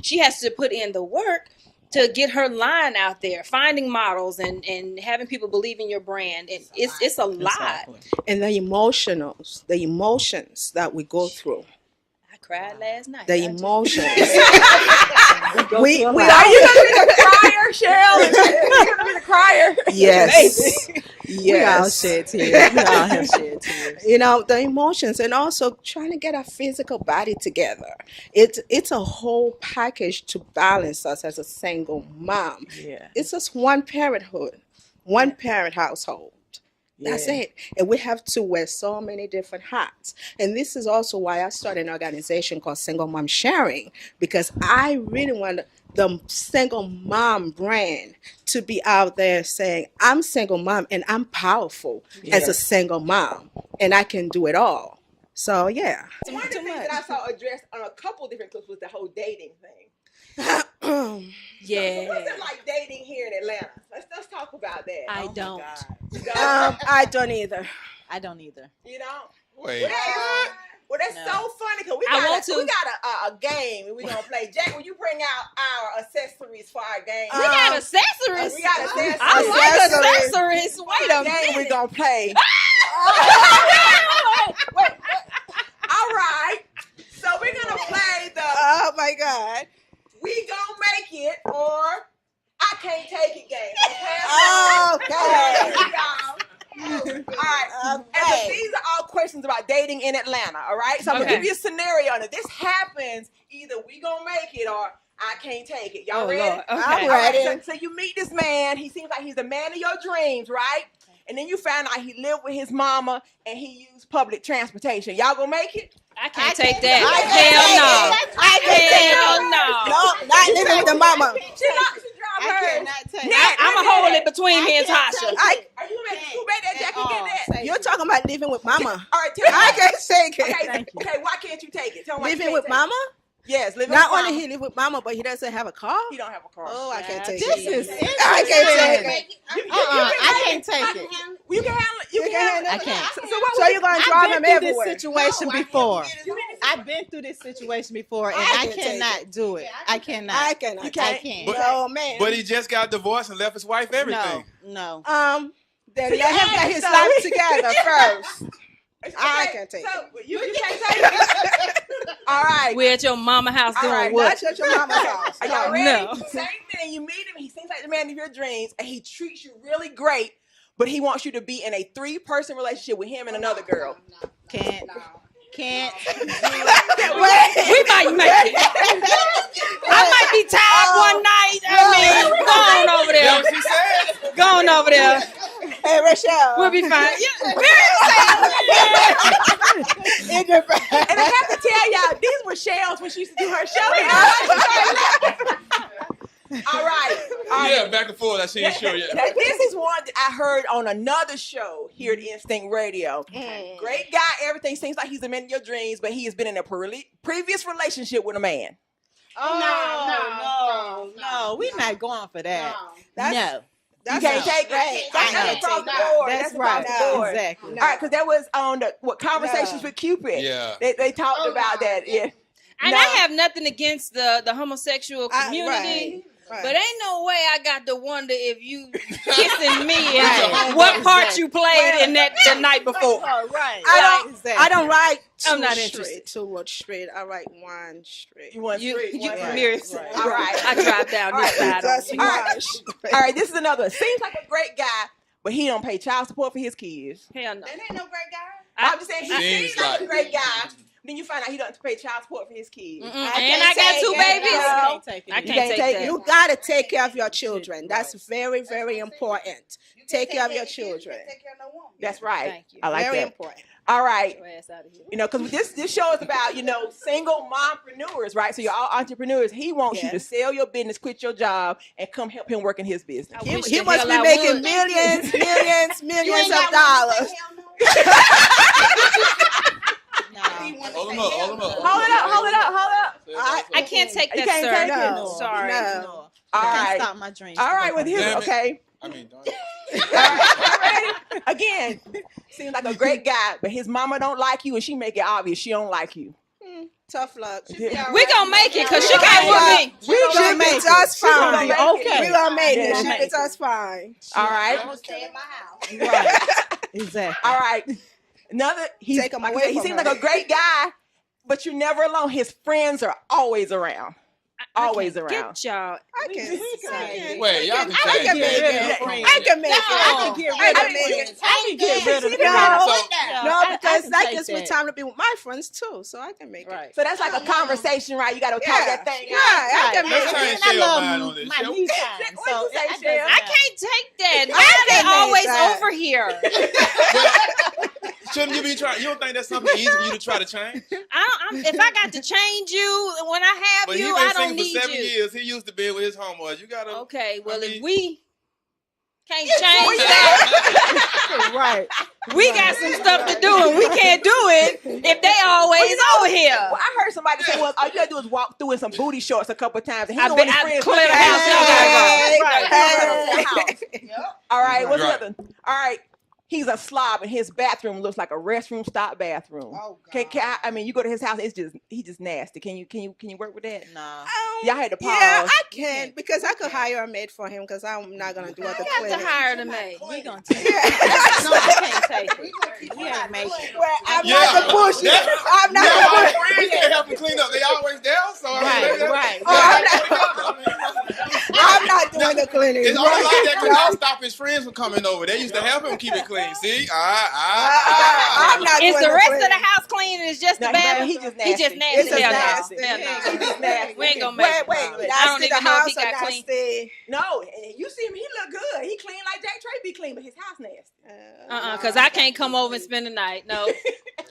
she has to put in the work to get her line out there, finding models and having people believe in your brand. And it's a lot. And the emotions that we go through. I cried last night. The emotions. we are you gonna be the crier, Cheryl? You're gonna be the crier. Yes. We all shed tears. We all have shed tears. The emotions and also trying to get our physical body together. It's a whole package to balance us as a single mom. Yeah. It's just one parenthood, one parent household. That's it. And we have to wear so many different hats. And this is also why I started an organization called Single Mom Sharing, because I really want the single mom brand to be out there saying, I'm single mom and I'm powerful as a single mom and I can do it all. So, yeah. One of the things that I saw addressed on a couple different clips was the whole dating thing. Yeah. So what's it like dating here in Atlanta? Let's talk about that. I don't. I don't either. I don't either. You know? Wait. Well, that's No. so funny because we I got want to. a game and we're gonna play. Jack, will you bring out our accessories for our game? We got accessories. We got accessories. I like accessories. Wait a game we're minute. gonna play. Wait. All right. So we're gonna play the Oh, my God. "We Gonna Make It" or "I Can't Take It" game. Okay. All right. And so these are all questions about dating in Atlanta. All right. So I'm gonna Okay. give you a scenario, and if this happens, either we gonna make it or I can't take it. Y'all Oh, ready? Lord. Okay. I'm All right, ready. so you meet this man. He seems like he's the man of your dreams, right? And then you find out he lived with his mama and he used public transportation. Y'all gonna make it? I can't take that. I can't Hell no. I can't take it. Hell no. No, not living with the mama. She dropped I hers. cannot take Nat, I'm going to hold it between me and Tasha. Are you ready? You made that Jackie get that? You're talking about living with mama. All right, tell me. I can't take it. Okay, why can't you take it? Tell me why you Living can't with take mama? it. Yes, living Not with only mama. he live with mama, but he doesn't have a car. He don't have a car. Oh, I can't take This it. is I can't take it. I can't take it. You can handle it. You can handle I it. can't. So you're gonna drive him I've been through everywhere? this situation before. I've been through this situation before, and I can't take cannot do it. I cannot. I cannot. I can't. Oh man. But he just got divorced and left his wife everything. No. Then let him get his life together first. I can't take So it. you can't take it. All right. We're at your mama house All doing right, what? Not at your mama's house. Are y'all ready? No. Same thing. You meet him. He seems like the man of your dreams, and he treats you really great. But he wants you to be in a 3-person relationship with him and another girl. Can't. Can't. We might make it. I might be tired one night. I mean, go on over there. That's what she said. Go on over there. Hey, Rochelle. We'll be fine. And I have to tell y'all, these were Shells when she used to do her show. All right. Yeah, back and forth. I see you sure. Yeah. Now, this is one that I heard on another show here at Instinct Radio. Great guy, everything seems like he's the man of your dreams, but he has been in a previous relationship with a man. Oh, no. We're not going for that. No. You can't take it. That's across the board. That's across right. the board. Exactly. All right, because that was on the Conversations with Cupid. Yeah. They talked about that. Yeah. And No. I have nothing against the homosexual community. Right. But ain't no way I got to wonder if you kissing me Right. and what part you played in that the night before. Right. I don't write I'm two not straight, interested. 2 words straight. I write one straight. You want straight. You Right. mirrors. Right. All right. I drive down All this right. side. Just of All you. right. one straight. All right, this is another. Seems like a great guy, but he don't pay child support for his kids. Hell no. That ain't no great guy. I'm just saying he Seems seems like a like- great guy, Then you find out he doesn't pay child support for his kids. And I got 2 babies. I can't take that. You gotta take care of your children. That's very, very important. Take care of your children. That's right. Thank you. I like Very that. important. All right. Your ass out of here. You know, because this show is about, single mompreneurs, right? So you're all entrepreneurs. He wants you to sell your business, quit your job, and come help him work in his business. He must be making millions of dollars. Hold him up. Hold it up. I can't take that, can't sir. take it? No. Sorry. No. All I right. can't stop my dreams. All right, with his, Damn it. okay. I mean, darn. All right, ready? Again, seems like a great guy, but his mama don't like you, and she make it obvious she don't like you. Tough luck. We gonna make it because she can't with me. We gonna make it just fine. Okay. We gonna make it. Yeah. She make us fine. All right. I'm gonna stay in my house. Right. Exactly. All right. He Take him away he from seems her. like a great guy, but you're never alone. His friends are always around. Always around. Get y'all. I can. Wait, y'all can I change can make that. it. I can make it. I can get rid of it. No, because that take gives me that. time to be with my friends too, so I can make it. Right. So that's like a conversation, right? You got to talk Yeah. that thing Yeah, out. I can make Let's it. change I Shell's love mind on this. my Shell. me time. What'd you say, it Shell? doesn't I matter. can't take that. I Why can are they always make that. over here? Shouldn't you be trying? You don't think that's something easy for you to try to change? If I got to change you when I have But you, he been I don't singing for need 7 you. years. He used to be with his homeboys. You gotta. Okay, well, I mean- if we can't change that, Right. we got some stuff to do, and we can't do it if they always over here. Well, I heard somebody say, well, all you got to do is walk through in some booty shorts a couple of times. And he I know bet when his I friends clear the look house at out. him. All right, what's Right. another? All right. He's a slob, and his bathroom looks like a restroom stop bathroom. Oh, Can I mean, you go to his house, he's just nasty. Can you work with that? Nah. Y'all had to pause. Yeah, I can because I could hire a maid for him because I'm not gonna do all the I have to cleaning. hire the maid. We gonna take it. No, I can't take it. We ain't make it. Well, I'm Yeah. not the push. I'm not Yeah, the my push. friends can't help him clean up. They always there. So I mean, maybe Right. I'm not doing the cleaning. It's only like that because I stop his friends from coming over. They used to help him keep it clean. See? I'm not Is doing the rest cleaning. of the house clean? Is just the No, bathroom? he just He just nasty. nasty. It's just Hell no. nasty. Hell no. He's just nasty. We ain't gonna make it. Wait, I don't nasty the even know if house he or got clean. nasty? No, and you see him, he look good. He clean like Jack Trey be clean, but his house nasty. Because I can't come over and spend the night. No,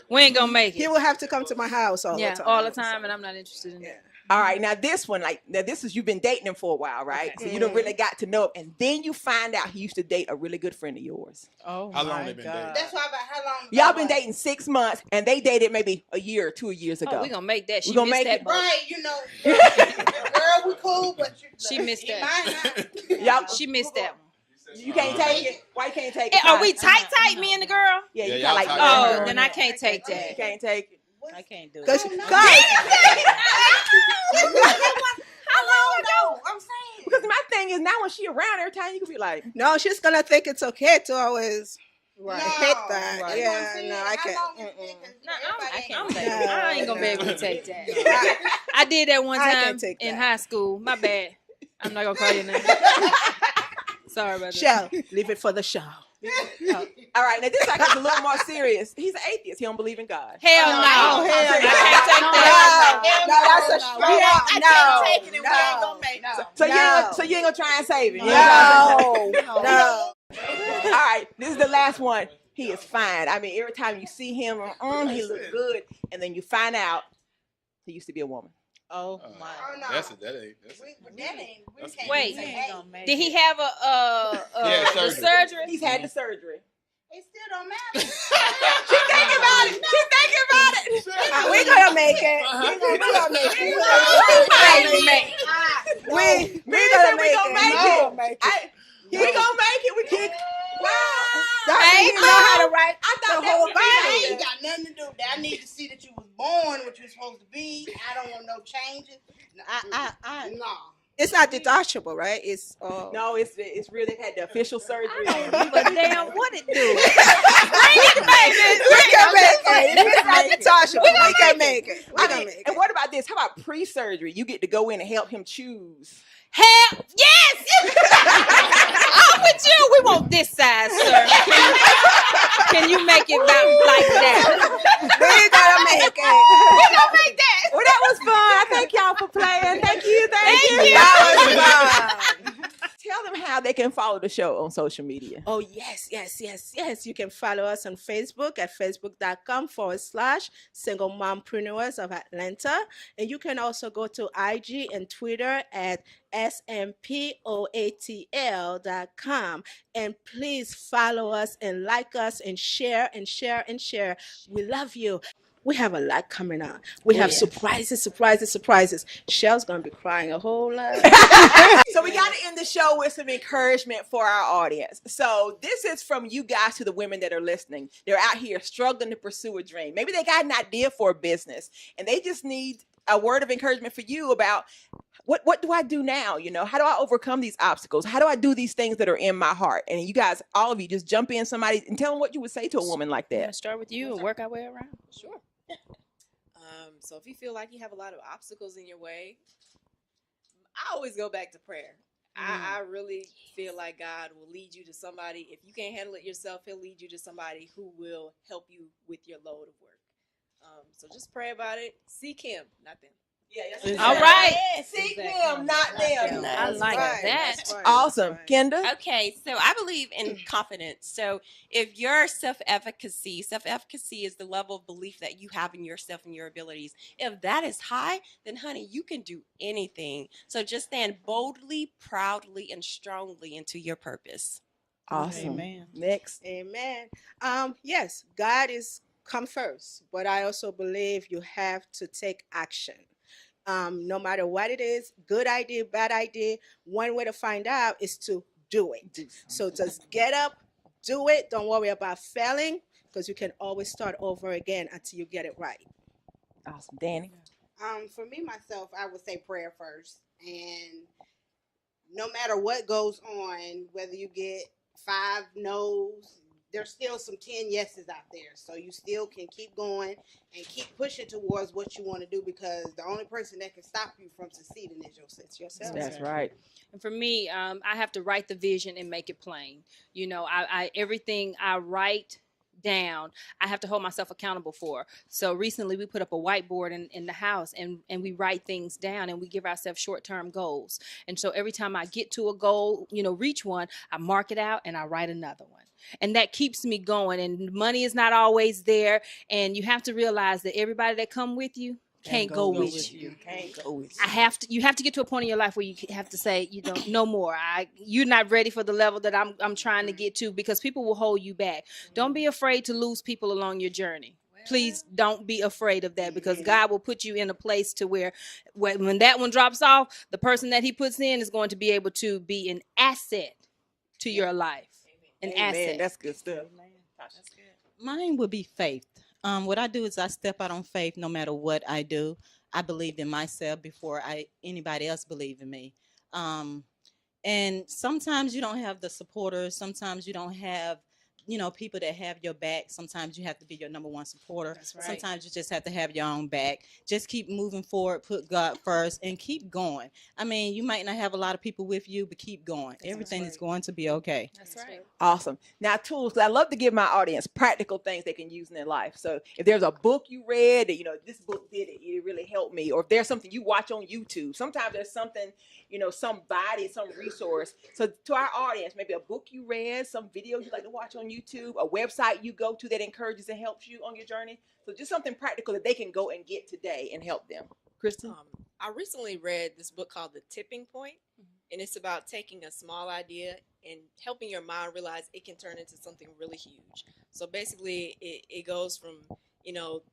we ain't gonna make He it. will have to come to my house all the time. All the time, and I'm not interested in that. All right, now this one, this is you've been dating him for a while, right? So you don't really got to know him, and then you find out he used to date a really good friend of yours. Oh How long my they been God. dating? That's why about how long? Y'all been dating 6 months, and they dated maybe a year or 2 years ago. Oh, we gonna make that. She We gonna missed make that it. boat. Right, you know, girl, we cool, but She missed in that. my Y'all, She missed that one. you can't take it. Why you can't take it? Are we tight, me and the girl? Yeah, Yeah, you y'all got like. tight. Oh, girl. then I can't take You that. can't take it. I can't do Because it. How long ago? I'm saying. Because my thing is now when she around every time you can be like, no, she's gonna think it's okay to always Right. hit that. Right. Yeah, no, I can't. I ain't gonna be able to take that. I did that one I time can't take in that. high school. My bad. I'm not gonna call your name. Sorry about that. Show, leave it for the show. all right, now this like is a little more serious. He's an atheist. He don't believe in God. Hell no. Oh, hell I no. can't take that. No, that's a straight up I no. can't take it and we no. ain't gonna make it. So No. you ain't gonna try and save him. No. All right, this is the last one. He is fine. I mean, every time you see him, he looks good, and then you find out he used to be a woman. Oh my. Oh, no. That's it. That ain't. That's it. That ain't. We can't Wait. say, We hey, ain't gonna make Did he it. have a Yeah, the surgery. surgery? He's had the surgery. it still don't matter. She thinking about it. She thinking about it. We gonna make it. We gonna make it. We gonna make it. We gonna make it. We kick. He know how to write I the thought whole I ain't Bible. got nothing to do with that. I need to see that you was born what you was supposed to be. I don't want no changes. I No. It's not detachable, right? It's no, it's real. They had the official surgery. But damn, what it do? We can make it. If it's not detachable, we can make it. We can make it. And what about this? How about pre-surgery? You get to go in and help him choose. Hell, yes! I'm with you. We want this size, sir. Can you make it about like that? We gotta make it. We gonna make that. Well, that was fun. I thank y'all for playing. Thank you. That was fun. Tell them how they can follow the show on social media. Oh, yes. You can follow us on Facebook at facebook.com/Single Mompreneurs of Atlanta. And you can also go to IG and Twitter at SMPOATL.com. And please follow us and like us and share and share and share. We love you. We have a lot coming on. We have surprises. Shell's going to be crying a whole lot. So we got to end the show with some encouragement for our audience. So this is from you guys to the women that are listening. They're out here struggling to pursue a dream. Maybe they got an idea for a business and they just need a word of encouragement for you about what do I do now? You know, how do I overcome these obstacles? How do I do these things that are in my heart? And you guys, all of you, just jump in somebody and tell them what you would say to a woman like that. Start with you and work our way around. Sure. So if you feel like you have a lot of obstacles in your way, I always go back to prayer. I really feel like God will lead you to somebody. If you can't handle it yourself, he'll lead you to somebody who will help you with your load of work. So just pray about it. Seek him, not them. Yeah, all right. Seek them, not them. I like that. Awesome. Kenda? Okay, so I believe in confidence. So if your self-efficacy is the level of belief that you have in yourself and your abilities. If that is high, then honey, you can do anything. So just stand boldly, proudly, and strongly into your purpose. Awesome. Amen. Next. Amen. Yes, God is come first, but I also believe you have to take action. No matter what it is, good idea, bad idea, one way to find out is to do it. So just get up, do it. Don't worry about failing because you can always start over again until you get it right. Awesome. Danny? For me, myself, I would say prayer first. And no matter what goes on, whether you get 5 no's, there's still some 10 yeses out there. So you still can keep going and keep pushing towards what you want to do because the only person that can stop you from succeeding is yourself. That's right. And for me, I have to write the vision and make it plain. You know, I everything I write down, I have to hold myself accountable for. So recently we put up a whiteboard in the house and we write things down and we give ourselves short-term goals. And so every time I get to a goal, you know, reach one, I mark it out and I write another one. And that keeps me going. And money is not always there. And you have to realize that everybody that come with you can't go with you. Can't go with you. You have to get to a point in your life where you have to say, you know, no more. You're not ready for the level that I'm trying to get to because people will hold you back. Don't be afraid to lose people along your journey. Please don't be afraid of that because God will put you in a place to where when that one drops off, the person that he puts in is going to be able to be an asset to your life. An asset. That's good stuff. That's good. Mine would be faith. What I do is I step out on faith no matter what I do. I believed in myself before anybody else believed in me. And sometimes you don't have the supporters. Sometimes you don't have, you know, people that have your back. Sometimes you have to be your number one supporter. That's right. Sometimes you just have to have your own back. Just keep moving forward, put God first, and keep going. I mean, you might not have a lot of people with you, but keep going. Everything is going to be okay. That's right. Awesome. Now, tools. I love to give my audience practical things they can use in their life. So if there's a book you read that, you know, this book did it, it really helped me. Or if there's something you watch on YouTube, sometimes there's something, you know, somebody, some resource. So to our audience, maybe a book you read, some videos you like to watch on YouTube, a website you go to that encourages and helps you on your journey. So just something practical that they can go and get today and help them. Kristen? I recently read this book called The Tipping Point, and it's about taking a small idea and helping your mind realize it can turn into something really huge. So basically, it goes from, you know,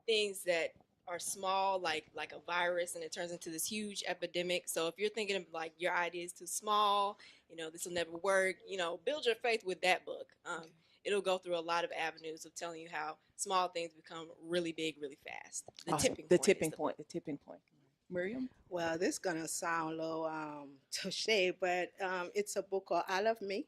things that are small, like a virus, and it turns into this huge epidemic. So if you're thinking of like your idea is too small, you know, this will never work, you know, build your faith with that book. It'll go through a lot of avenues of telling you how small things become really big, really fast. The tipping point. The tipping point. Miriam? Well, this is gonna sound a little touche, but it's a book called I Love Me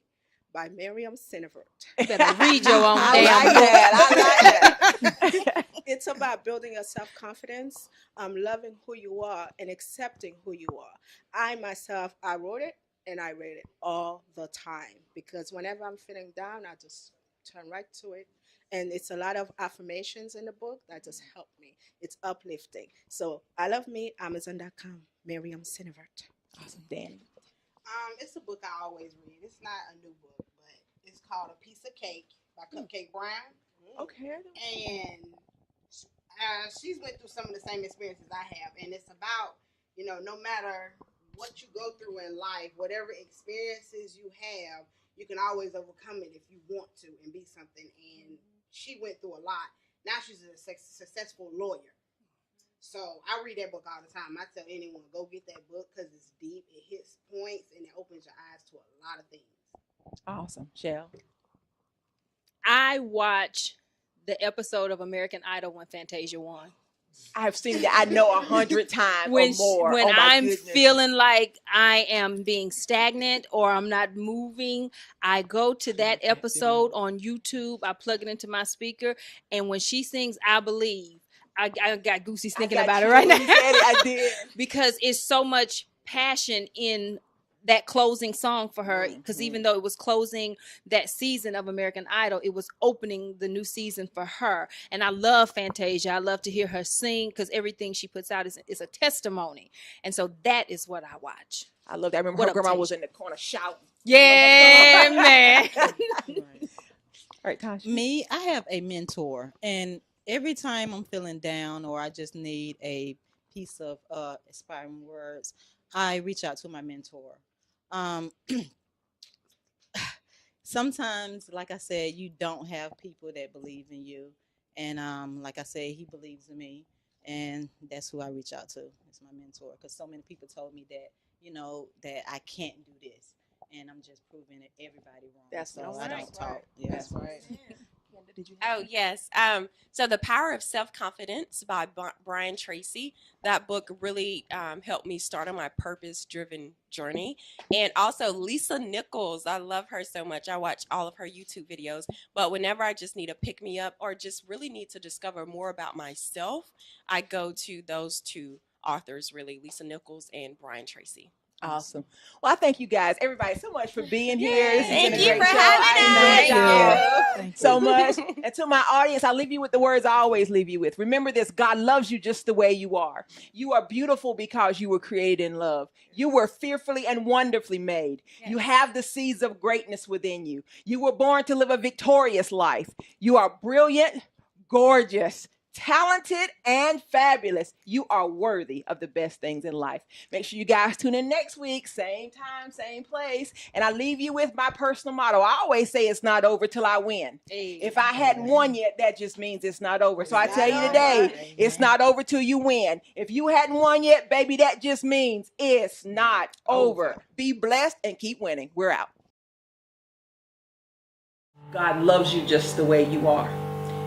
by Miriam Sinnevert. You better read your own I damn like book. that. I like that. It's about building your self-confidence, loving who you are, and accepting who you are. I myself, I wrote it and I read it all the time because whenever I'm feeling down, I just turn right to it. And it's a lot of affirmations in the book that just help me. It's uplifting. So I Love Me, Amazon.com, Miriam Sinnevert. Awesome, Danny. It's a book I always read. It's not a new book, but it's called A Piece of Cake by Cupcake Brown. Okay. And she's went through some of the same experiences I have, and it's about, no matter what you go through in life, whatever experiences you have, you can always overcome it if you want to and be something. And she went through a lot. Now she's a successful lawyer. So I read that book all the time. I tell anyone, go get that book because it's deep, it hits points, and it opens your eyes to a lot of things. Awesome. Shell? I watch the episode of American Idol when Fantasia won. I've seen that, I know, 100 times When or more. when Oh, my I'm goodness. feeling like I am being stagnant or I'm not moving, I go to that episode on YouTube. I plug it into my speaker, and when she sings "I Believe," I got goosies thinking about it right now. I did. Because it's so much passion in that closing song for her, because even though it was closing that season of American Idol, it was opening the new season for her. And I love Fantasia. I love to hear her sing because everything she puts out is a testimony. And so that is what I watch. I love that. I remember her grandma was in the corner shouting. Yeah, man. All right, Tasha. Me, I have a mentor, and every time I'm feeling down or I just need a piece of inspiring words, I reach out to my mentor. Sometimes, like I said, you don't have people that believe in you, and like I said, he believes in me, and that's who I reach out to. It's my mentor, because so many people told me that, that I can't do this, and I'm just proving everybody wrong. That's so right. I don't talk. Yeah. That's right. Oh, yes. So The Power of Self-Confidence by Brian Tracy. That book really helped me start on my purpose-driven journey. And also Lisa Nichols. I love her so much. I watch all of her YouTube videos. But whenever I just need a pick-me-up or just really need to discover more about myself, I go to those two authors, really, Lisa Nichols and Brian Tracy. Awesome. Well, I thank you guys, everybody, so much for being here. This has been a Thank you great for show. having I us. enjoyed y'all so much. And to my audience, I leave you with the words I always leave you with. Remember this: God loves you just the way you are. You are beautiful because you were created in love. You were fearfully and wonderfully made. Yes. You have the seeds of greatness within you. You were born to live a victorious life. You are brilliant, gorgeous, talented, and fabulous. You are worthy of the best things in life. Make sure you guys tune in next week, same time, same place. And I leave you with my personal motto. I always say it's not over till I win. If I hadn't won yet, that just means it's not over. So I tell you today, it's not over till you win. If you hadn't won yet, baby, that just means it's not over. Be blessed and keep winning. We're out. God loves you just the way you are.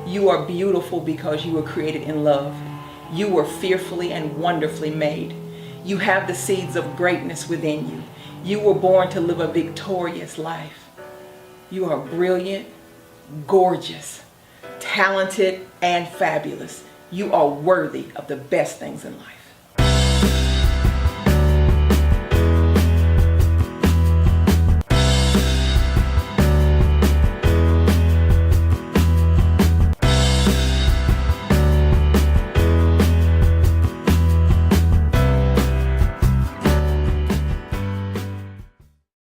You are beautiful because you were created in love. You were fearfully and wonderfully made. You have the seeds of greatness within you. You were born to live a victorious life. You are brilliant, gorgeous, talented, and fabulous. You are worthy of the best things in life.